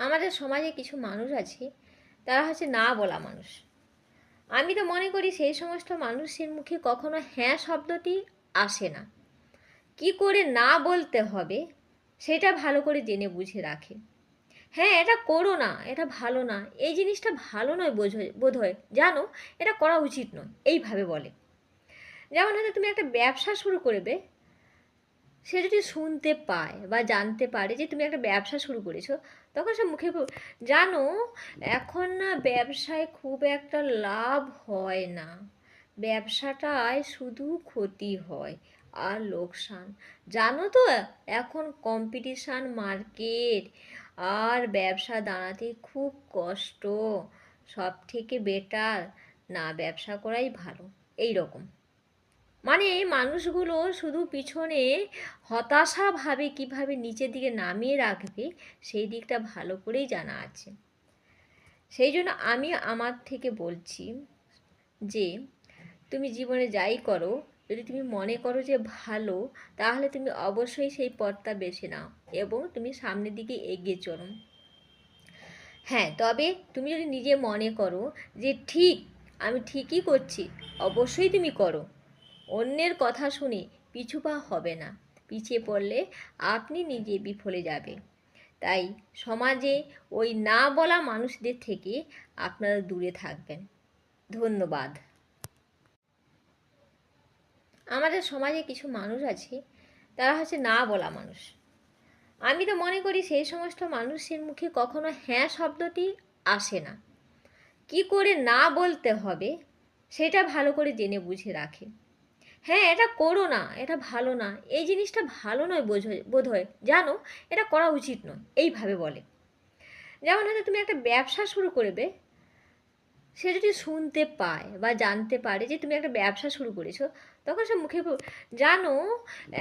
আমাদের সমাজে কিছু মানুষ আছে, তারা হচ্ছে না বলা মানুষ। আমি তো মনে করি সেই সমস্ত মানুষের মুখে কখনো হ্যাঁ শব্দটি আসে না। কি করে না বলতে হবে সেটা ভালো করে জেনে বুঝে রাখে। হ্যাঁ, এটা করো না, এটা ভালো না, এই জিনিসটা ভালো নয় বোধ হয়, জানো এটা করা উচিত নয়, এইভাবে বলে। যেমন হয়তো তুমি একটা ব্যবসা শুরু করবে, সে যদি শুনতে পায় বা জানতে পারে যে তুমি একটা ব্যবসা শুরু করেছো, তখন সে মুখে জানো এখন না ব্যবসায় খুব একটা লাভ হয় না, ব্যবসাটায় শুধু ক্ষতি হয় আর লোকসান। জানো তো এখন কম্পিটিশান মার্কেট, আর ব্যবসা দাঁড়াতে খুব কষ্ট, সব থেকে বেটার না ব্যবসা করাই ভালো। এই রকম মানে মানুষগুলো শুধু পিছনে হতাশা ভাবে কীভাবে নিচের দিকে নামিয়ে রাখবে সেই দিকটা ভালো করেই জানা আছে। সেই জন্য আমি আমার থেকে বলছি যে তুমি জীবনে যাই করো, যদি তুমি মনে করো যে ভালো, তাহলে তুমি অবশ্যই সেই পথটা বেছে নাও এবং তুমি সামনের দিকে এগিয়ে চলো। হ্যাঁ, তবে তুমি যদি নিজে মনে করো যে ঠিক, আমি ঠিকই করছি, অবশ্যই তুমি করো। অন্যের কথা শুনে পিছু পা হবে না, পিছিয়ে পড়লে আপনি নিজে বিফলে যাবে। তাই সমাজে ওই না বলা মানুষদের থেকে আপনারা দূরে থাকবেন। ধন্যবাদ। আমাদের সমাজে কিছু মানুষ আছে, তারা হচ্ছে না বলা মানুষ। আমি তো মনে করি সেই সমস্ত মানুষের মুখে কখনো হ্যাঁ শব্দটি আসে না। কি করে না বলতে হবে সেটা ভালো করে জেনে বুঝে রাখে। হ্যাঁ, এটা করো না, এটা ভালো না, এই জিনিসটা ভালো নয় বোধ হয়, জানো এটা করা উচিত নয়, এইভাবে বলে। যেমন হয়তো তুমি একটা ব্যবসা শুরু করবে, সে যদি শুনতে পায় বা জানতে পারে যে তুমি একটা ব্যবসা শুরু করেছো, তখন সে মুখে জানো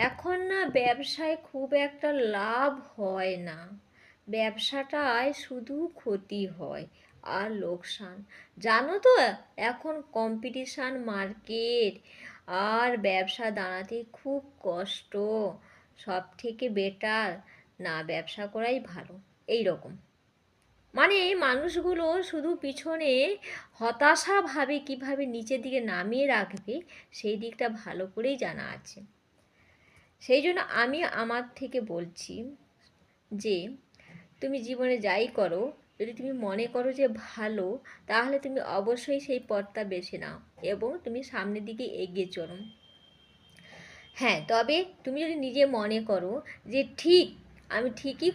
এখন না ব্যবসায় খুব একটা লাভ হয় না, ব্যবসাটায় শুধু ক্ষতি হয় আর লোকসান। জানো তো এখন কম্পিটিশান মার্কেট, আর ব্যবসা দাঁড়াতে খুব কষ্ট, সব থেকে বেটার না ব্যবসা করাই ভালো। এই রকম মানে মানুষগুলো শুধু পিছনে হতাশা ভাবে কীভাবে নিচের দিকে নামিয়ে রাখবে সেই দিকটা ভালো করেই জানা আছে। সেই জন্য আমি আমার থেকে বলছি যে তুমি জীবনে যাই করো, যদি তুমি মনে করো যে ভালো, তাহলে তুমি অবশ্যই সেই পথটা বেছে নাও এবং তুমি সামনের দিকে এগিয়ে চলো। হ্যাঁ, তবে তুমি যদি নিজে মনে করো যে ঠিক, আমি ঠিকই